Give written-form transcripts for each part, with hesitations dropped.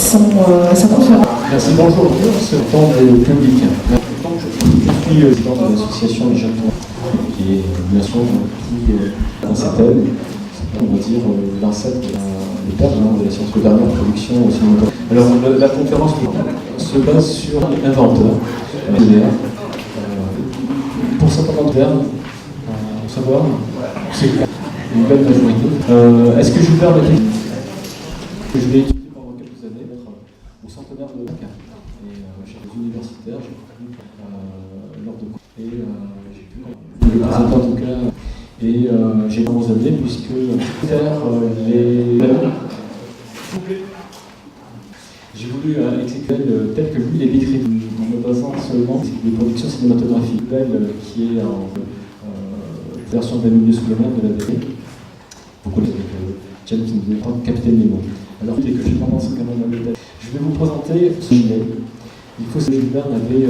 sa conférence. Merci, bonjour. Ce temps de public. Je suis président de l'association Les Japon, qui est bien sûr dans cette aide, on va dire l'ancêtre des pères de la science, la dernière production au cinéma. Alors la conférence se base sur l'inventeur, pour certains d'entre pour savoir, c'est une belle majorité. Est-ce que Jules Verne était que je l'ai étudié pendant quelques années, au centenaire de Lacan. Et chez les universitaires, j'ai pu lors de cours. Et j'ai pu le présenter en tout cas. Et j'ai commencé à dire, puisque faire les. J'ai voulu exécuter tel que lui il est décrit, en me basant seulement sur des productions cinématographiques belles qui est en version de la milieu sous le monde de la BD. Vous connaissez James Bond, Capitaine Nemo. Alors, dès que j'ai commencé quand même à le tête, je vais vous présenter ce gilet. Il faut que Jules Verne avait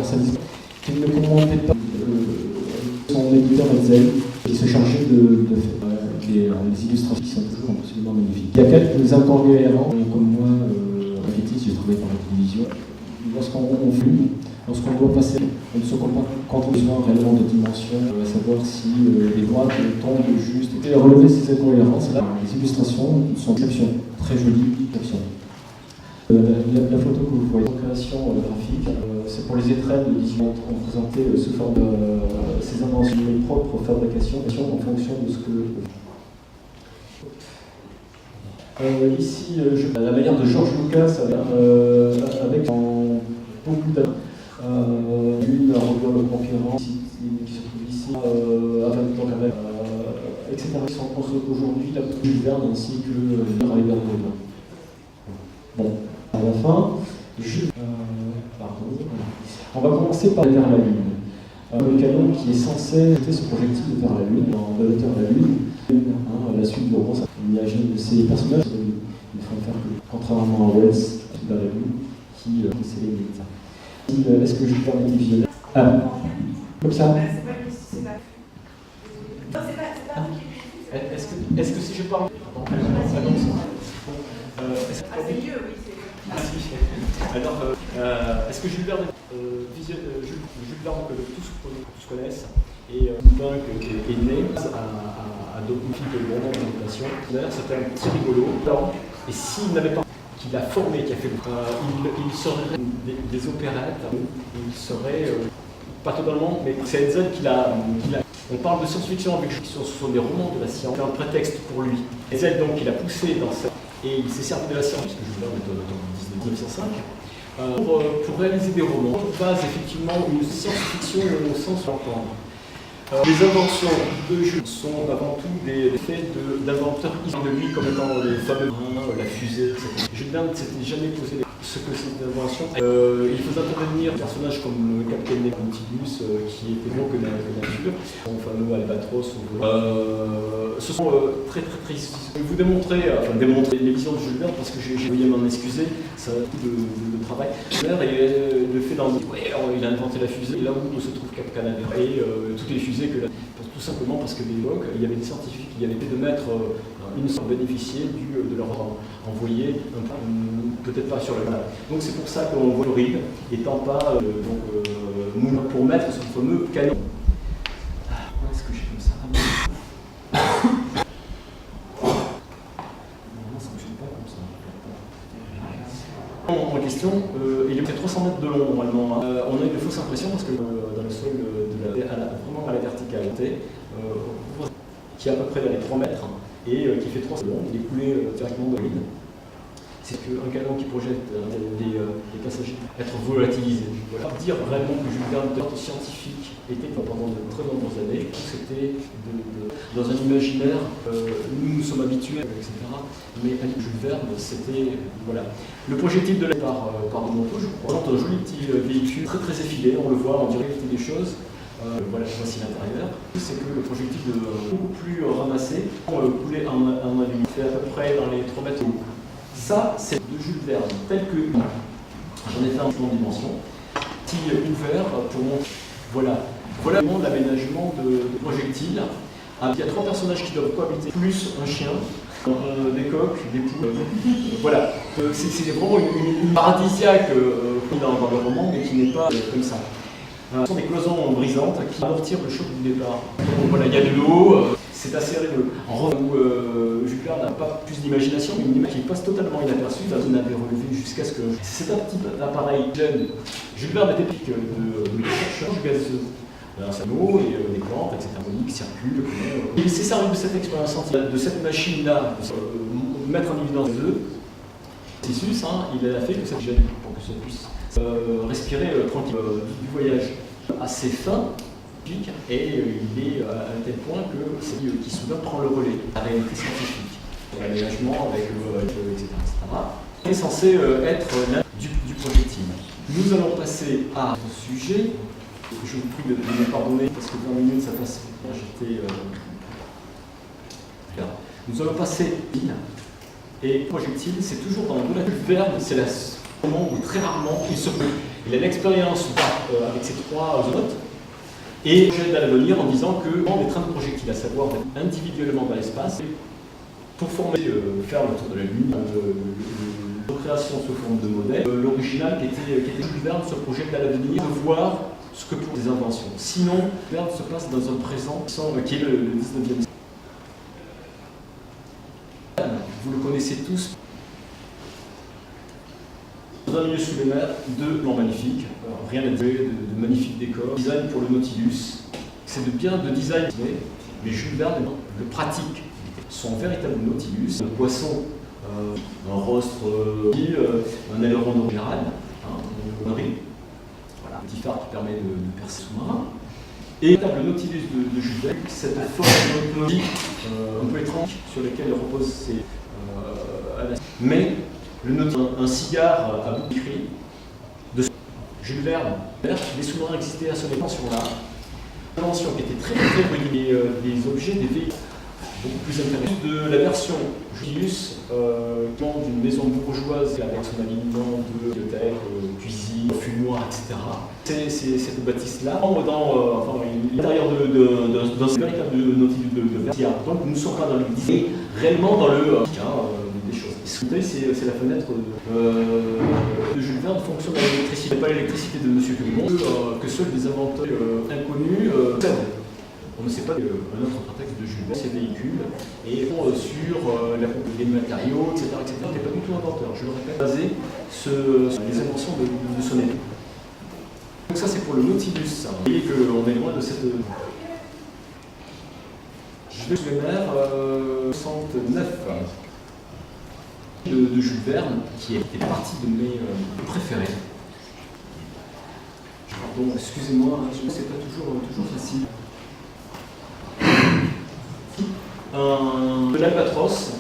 sa vision, qu'il ne commandait pas son éditeur Hetzel, qui se chargeait de faire les illustrations qui sont toujours absolument magnifiques. Il y a quelques incohérences, comme moi, marketing, j'ai travaillé par la télévision. Lorsqu'on doit passer, on ne se compte besoin réellement de dimension, à savoir si les droites tombent juste. Et à relever ces incohérences, là, les illustrations sont d'exception, très jolies d'exception. La photo que vous voyez en création graphique, c'est pour les étrennes de 18 ans, on présentait sous forme de ces inventions, mes propres fabrications en fonction de ce que. Ici, la manière de George Lucas avec beaucoup d'années. Une revoir le conquérant qui se trouve ici, avec donc avec etc. qui sont aujourd'hui la Jules Verne ainsi que Albert Rollin. Bon, à la fin, on va commencer par vers la Lune. Le canon qui est censé jeter ce projectile vers la Lune, en relateur à la Lune, à la suite de Rose, il n'y a jamais de ces personnages, il faut faire que, contrairement à Wells, vers la Lune, qui c'est les militaires. Est-ce que je peux permettre visionnaire? Comme ça. Est-ce que si je parle. Alors, est-ce que Jules Verne, Jules Verne que tous connaissent, et Lupin qui est né à Dogmatique de bon nombre d'annotations. C'était un petit rigolo. Et s'il n'avait pas qu'il a formé, qui a fait il serait des opérettes, il serait pas totalement, mais c'est Hetzel qui l'a. On parle de science-fiction avec ce sont des romans de la science, c'est un prétexte pour lui. Hetzel donc il a poussé dans ça et il s'est servi de la science, puisque Jules Verne est en 1905, pour réaliser des romans. On base effectivement une science-fiction au sens d'entendre. Les inventions de Jules sont avant tout des faits d'inventeurs issus de lui, comme étant les fameux la fusée, etc. Jules Verne ne s'était jamais posé ce que c'est une invention. Il faisait intervenir des personnages comme le capitaine Necrontibus, qui était gros que nature, son fameux Albatros. Ce sont très tristes. Je vais vous démontrer les visions de Jules Verne, parce que j'ai voulu m'en excuser, ça a tout de travail. Et le fait d'en dire, il a inventé la fusée, et là où se trouve Cap Canaveral, et toutes les fusées tout simplement parce que l'époque, il y avait des scientifiques qui avaient fait de mettre une sorte de bénéficier de leur envoyer peut-être pas sur le mal. Donc c'est pour ça qu'on voit le ride étant pas pour mettre ce fameux canon. Pourquoi est-ce que j'ai comme ça? Non, ça ne fonctionne pas comme ça. En question, il est fait 300 mètres de long normalement. On a une fausse impression parce que dans le sol, vraiment à la verticalité, qui est à peu près dans les 3 mètres et qui fait 3 secondes, il est coulé directement dans l'île. C'est qu'un canon qui projette des passagers être volatilisé. Voilà. Dire vraiment que Jules Verne, scientifique, était pendant de très nombreuses années, c'était dans un imaginaire, nous sommes habitués, etc. Mais Jules Verne, c'était. Voilà. Le projectile de la par Monteau, je crois, un joli petit véhicule très effilé, on le voit en direct des choses. Voilà, voici l'intérieur. C'est que le projectile est beaucoup plus ramassé, coulé en aluminium, fait à peu près dans les 3 mètres. Ça, c'est de Jules Verne, tel que j'en ai fait un plan de dimension, petit ouvert pour montrer. Voilà l'aménagement de projectiles. Il y a 3 personnages qui doivent cohabiter, plus un chien. Des coqs, des poules. Voilà. C'est vraiment une paradisiaque dans le roman, mais qui n'est pas comme ça. Ce sont des cloisons brisantes qui amortirent le choc du départ. Donc voilà, il y a de l'eau, c'est assez rigolo. En revanche, Jules Verne n'a pas plus d'imagination, mais une image qui passe totalement inaperçue. On avait relevé jusqu'à ce que. C'est un petit appareil jeune. Jules Verne était pique de chercheurs gazeux. Un cerveau et des plantes, etc. qui circulent. Il s'est servi de cette expérience scientifique, de cette machine-là, mettre en évidence les œufs. Processus, il a fait que cette gêne pour que ça puisse respirer tranquille du voyage assez fin, et il est à un tel point que c'est lui qui soudain prend le relais, la réalité scientifique, l'aménagement avec etc., etc. est censé être l'un du projectile. Nous allons passer à ce sujet. Je vous prie de me pardonner parce que 20 minutes ça passe. Nous allons passer et projectile, c'est toujours dans de la Verne, c'est le moment où très rarement il se peut. Il a l'expérience avec ces trois hôtes et il projette à l'avenir en disant que les trains de projectiles, à savoir individuellement dans l'espace, pour former, faire le tour de la Lune, création sous forme de modèle, l'original qui était Jules Verne se projette à l'avenir de voir ce que pour des inventions. Sinon, Verne se passe dans un présent qui est le 19e siècle. Vous le connaissez tous. Dans un milieu sous les mers, deux plans magnifiques, rien à dire, de magnifiques décors. Design pour le Nautilus, c'est de design, mais Jules Verne le pratique. Son véritable Nautilus, un poisson, un rostre, un aileron de général, un riz. Voilà, un petit phare qui permet de percer sous-marin. Et le Nautilus de Jules Verne, cette forme un peu étrange sur laquelle repose ses. Mais le Nautilus, un cigare à bout écrit de Jules Verne. Les sous-marins existaient à cette invention-là. Une invention qui était très très reliée des objets, des véhicules beaucoup plus intéressants. De la version Julius, d'une maison bourgeoise avec son alignement de bibliothèque, cuisine, fumoir, etc. C'est cette bâtisse-là, dans l'intérieur d'un véritable Nautilus de Verne. Donc nous ne sommes pas dans le design, réellement dans le des choses. C'est la fenêtre de Jules Verne fonctionne à l'électricité. Pas l'électricité de M. Curie, que seuls des inventeurs inconnus possèdent. On ne sait pas un autre prétexte de Jules Verne, ces véhicules, et sur la des matériaux, etc. Il n'est pas du tout inventeur, je le répète, basé sur les inventions de son époque. Donc ça c'est pour le Nautilus. Vous voyez qu'on est loin de cette. Jules Verne, 69 de Jules Verne, qui était partie de mes préférés. Pardon, excusez-moi, je ne sais pas toujours facile. De l'Albatros,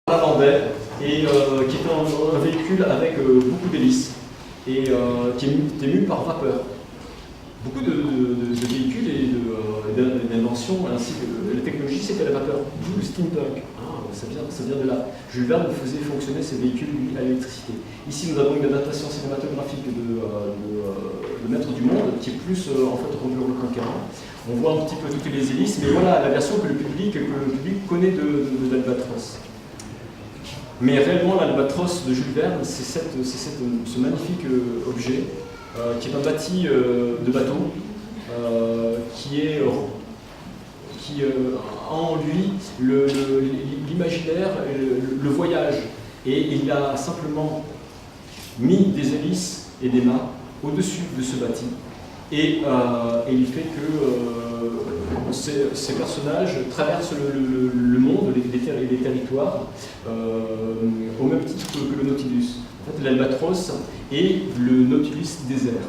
Landais, et qui est un véhicule avec beaucoup d'hélices et qui est mu par vapeur. Beaucoup de véhicules et d'inventions ainsi que la technologie, c'était la vapeur, d'où le steampunk. Ça vient de là. Jules Verne faisait fonctionner ces véhicules à l'électricité. Ici, nous avons une adaptation cinématographique de Maître du Monde, qui est plus en fait Robur le Conquérant. On voit un petit peu toutes les hélices, mais voilà la version que le public connaît de l'Albatros. Mais réellement, l'Albatros de Jules Verne, c'est ce magnifique objet, qui est un bâti de bateau, qui a en lui l'imaginaire, le voyage. Et il a simplement mis des hélices et des mâts au-dessus de ce bâti. Et il fait que ces personnages traversent le monde, les territoires, au même titre que le Nautilus. En fait, l'Albatros est le Nautilus désert.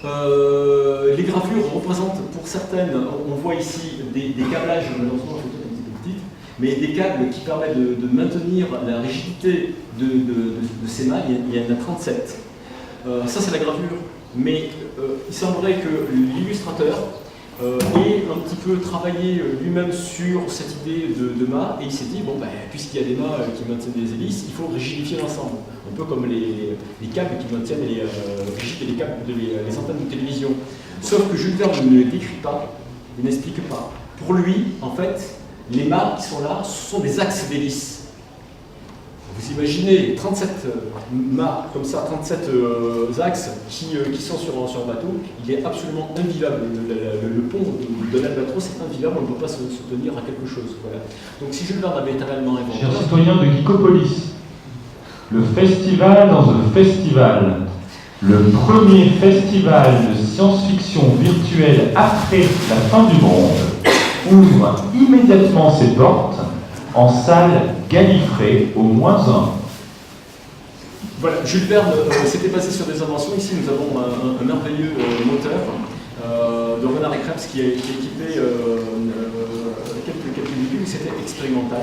Les gravures représentent pour certaines, on voit ici des câblages, malheureusement la photo est un petit peu petite, mais des câbles qui permettent de maintenir la rigidité de ces mâts. Il y en a 37. Ça c'est la gravure, mais il semblerait que l'illustrateur ait un petit peu travaillé lui-même sur cette idée de mât, et il s'est dit, bon, puisqu'il y a des mâts qui maintiennent des hélices, il faut rigidifier l'ensemble. Un peu comme les câbles qui maintiennent les antennes de télévision. Sauf que Jules Verne ne les décrit pas, il n'explique pas. Pour lui, en fait, les mâts qui sont là, ce sont des axes d'hélices. Vous imaginez 37 mâts comme ça, 37 axes qui sont sur un bateau, il est absolument invivable. Le pont de l'Albatros est invivable, on ne peut pas se tenir à quelque chose. Voilà. Donc si Jules Verne avait été réellement inventé... Chers citoyens de Geekopolis, le festival dans un festival, le premier festival de science-fiction virtuelle après la fin du monde, ouvre immédiatement ses portes en salle Gallifrey au -1. Voilà, Jules Verne s'était basé sur des inventions. Ici, nous avons un merveilleux moteur de Renard et Krebs qui a équipé quelques véhicules. C'était expérimental.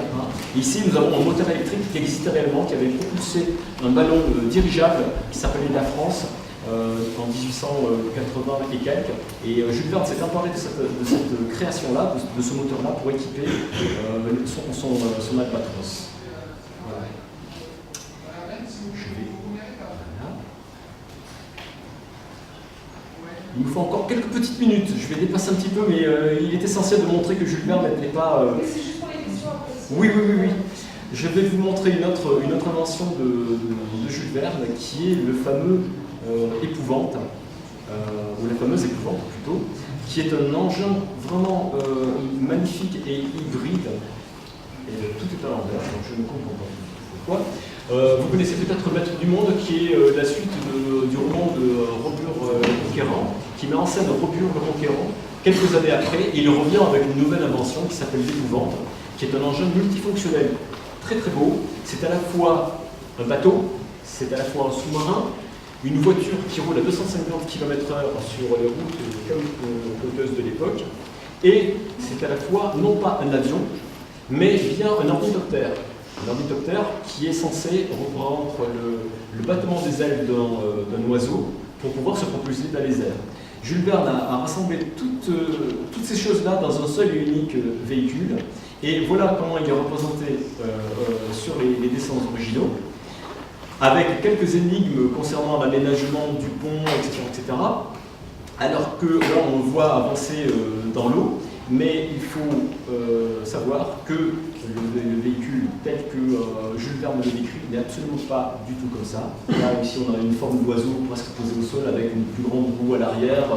Ici, nous avons un moteur électrique qui existait réellement, qui avait propulsé un ballon dirigeable qui s'appelait La France en 1880 et quelques. Et Jules Verne s'est emparé de cette création-là, de ce moteur-là, pour équiper son Albatros. Voilà. Il nous faut encore quelques petites minutes. Je vais dépasser un petit peu, mais il est essentiel de montrer que Jules Verne n'était pas... Mais c'est juste pour les questions après. Oui. Je vais vous montrer une autre invention de Jules Verne, qui est le fameux épouvante, ou la fameuse épouvante plutôt, qui est un engin vraiment magnifique et hybride. Et tout est à l'envers, donc je ne comprends pas pourquoi. Vous connaissez peut-être Maître du Monde, qui est la suite du roman de Robur le Conquérant, qui met en scène Robur le Conquérant quelques années après, et il revient avec une nouvelle invention qui s'appelle l'épouvante, qui est un engin multifonctionnel, très très beau. C'est à la fois un bateau, c'est à la fois un sous-marin, une voiture qui roule à 250 km/h sur les routes caouteuses de l'époque, et c'est à la fois non pas un avion, mais bien un ornithoptère. Un ornithoptère qui est censé reprendre le battement des ailes d'un oiseau pour pouvoir se propulser dans les airs. Jules Verne a rassemblé toutes ces choses-là dans un seul et unique véhicule, et voilà comment il est représenté sur les dessins originaux, avec quelques énigmes concernant l'aménagement du pont, etc. Alors que là, on le voit avancer dans l'eau, mais il faut savoir que le véhicule tel que Jules Verne le décrit n'est absolument pas du tout comme ça. Là, ici, on a une forme d'oiseau presque posée au sol avec une plus grande roue à l'arrière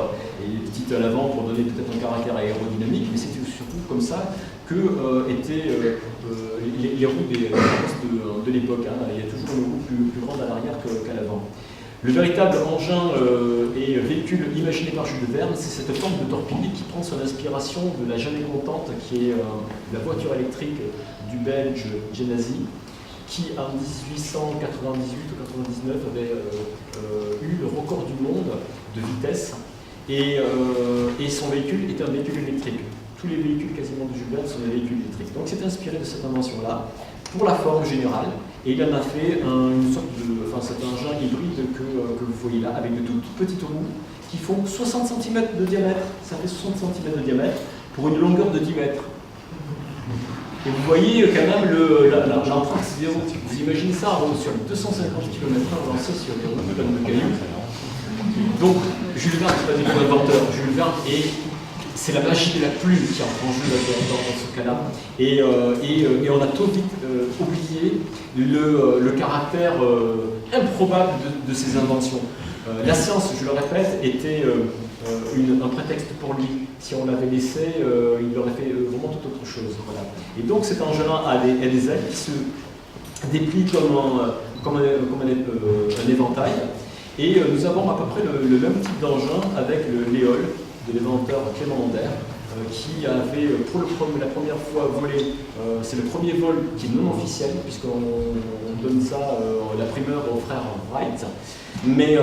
et des petites à l'avant pour donner peut-être un caractère aérodynamique, mais c'est surtout comme ça que étaient les roues de l'époque. Il y a toujours une roue plus grande à l'arrière qu'à l'avant. Le véritable engin et véhicule imaginé par Jules Verne, c'est cette forme de torpille qui prend son inspiration de la jamais contente, qui est la voiture électrique du Belge Genasi, qui en 1898 ou 99 avait eu le record du monde de vitesse, et son véhicule est un véhicule électrique. tous les véhicules quasiment de Jules Verne sont des véhicules électriques. Donc c'est inspiré de cette invention-là pour la forme générale, et il en a fait une sorte de, enfin c'est un engin hybride que vous voyez là, avec de toutes petites roues qui font 60 cm de diamètre. Ça fait 60 cm de diamètre pour une longueur de 10 mètres. Et vous voyez quand même l'empreinte zéro. Vous imaginez ça sur 250 km/h lancé sur des routes de cailloux. Donc Jules Verne n'est pas du tout inventeur. Jules Verne c'est la magie de la plume qui entre en jeu dans ce cas-là. Et on a trop vite oublié le caractère improbable de ces inventions. La science, je le répète, était un prétexte pour lui. Si on l'avait laissé, il aurait fait vraiment toute autre chose. Voilà. Et donc cet engin a des ailes qui se déplient comme un éventail. Et nous avons à peu près le même type d'engin avec le Léol de l'inventeur Clément Ander, qui avait pour la première fois volé, c'est le premier vol qui est non officiel, puisqu'on donne ça, la primeur aux frères Wright. Mais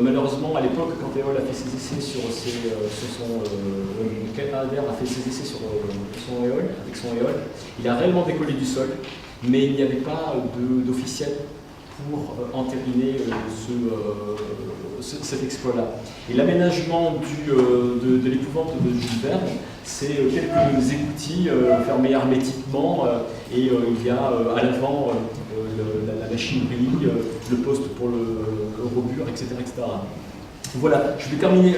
malheureusement, à l'époque, quand Léol a fait ses essais sur Ander a fait ses essais sur son Léol, avec son Léol, il a réellement décollé du sol, mais il n'y avait pas d'officiel pour entériner cet exploit-là. Et l'aménagement de l'épouvante de Jules Verne, c'est quelques écoutilles fermés hermétiquement, et il y a à l'avant la machinerie, le poste pour le rebure, etc., etc. Voilà, je vais terminer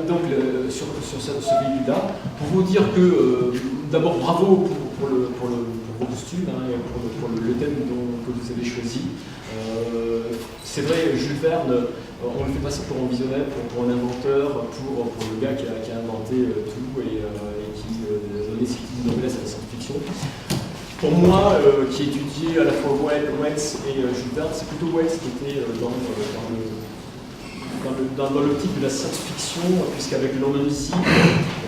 donc sur ce véhicule-là pour vous dire que d'abord bravo pour vos costumes et pour le thème que vous avez choisi. C'est vrai, Jules Verne, on le fait passer pour un visionnaire, pour un inventeur, pour le gars qui a inventé tout et qui donnait cette noblesse à la science-fiction. Pour moi, qui étudiais à la fois Wells et Jules Verne, c'est plutôt Wells qui était dans l'optique de la science-fiction, puisqu'avec l'homme invisible,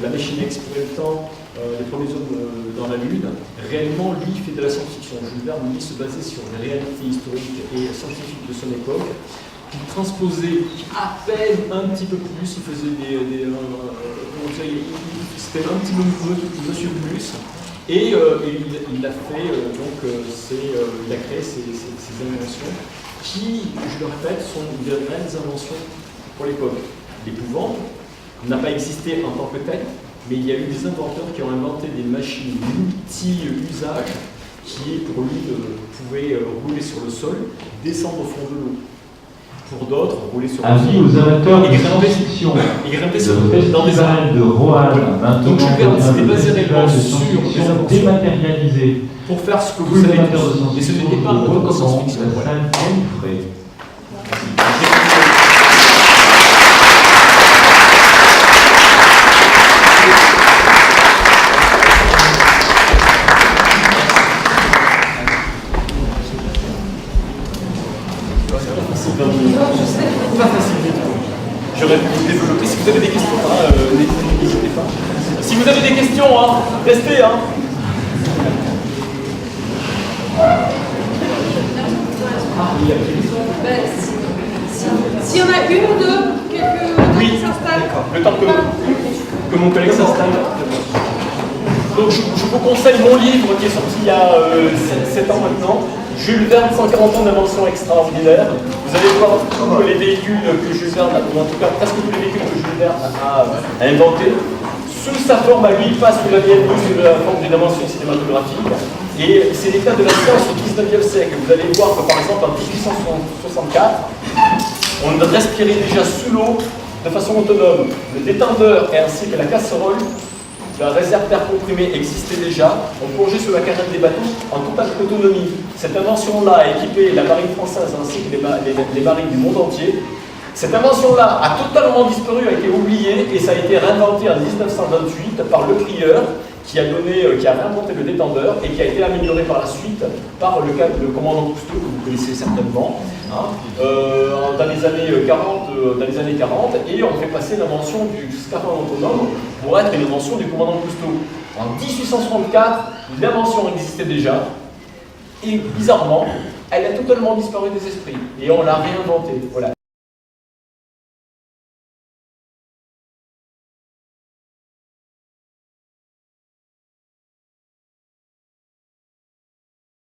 la machine à explorer le temps, les premiers hommes dans la Lune, réellement, lui, fait de la science-fiction. Jules Verne, lui, se basait sur les réalités historiques et scientifiques de son époque, qu'il transposait à peine un petit peu plus, il faisait c'était un petit peu monsieur plus, et il a fait, il a créé ces inventions qui, je le répète, sont des réelles inventions pour l'époque. L'épouvante n'a pas existé en tant que telle, mais il y a eu des inventeurs qui ont inventé des machines multi-usages qui, pour lui, pouvaient rouler sur le sol, descendre au fond de l'eau. Pour d'autres, rouler sur le sol. Avis aux amateurs de science-fiction. Le festival de Roanne, maintenant c'était basé réellement sur des inventions dématérialisées. Pour faire ce que vous avez dit, mais ce n'était pas de science-fiction. Pas facile du tout. J'aurais pu vous développer. Si vous avez des questions, n'hésitez pas. Si vous avez des questions, restez. S'il y en a une ou deux, quelques qui s'installent. Le temps que mon collègue s'installe. Donc je vous conseille mon livre qui est sorti il y a 7 ans maintenant. Jules Verne, 140 ans d'invention extraordinaire. Vous allez voir tous les véhicules que Jules Verne, ou en tout cas presque tous les véhicules que Jules Verne a inventés, sous sa forme à lui, pas sous la vieille sous la forme d'une invention cinématographique. Et c'est l'état de la science au 19e siècle. Vous allez voir que par exemple en 1864, on respirait déjà sous l'eau de façon autonome. Le détendeur ainsi que la casserole, la réserve d'air comprimé existait déjà. On plongeait sur la carène des bateaux en totale autonomie. Cette invention-là a équipé la marine française ainsi que les marines du monde entier. Cette invention-là a totalement disparu, a été oubliée et ça a été réinventé en 1928 par Le Prieur qui a réinventé le détendeur et qui a été amélioré par la suite par le commandant Cousteau, que vous connaissez certainement, dans les années 40, et on fait passer l'invention du scaphandre autonome pour être une invention du commandant Cousteau. En 1864, l'invention existait déjà, et bizarrement, elle a totalement disparu des esprits, et on l'a réinventée. Voilà.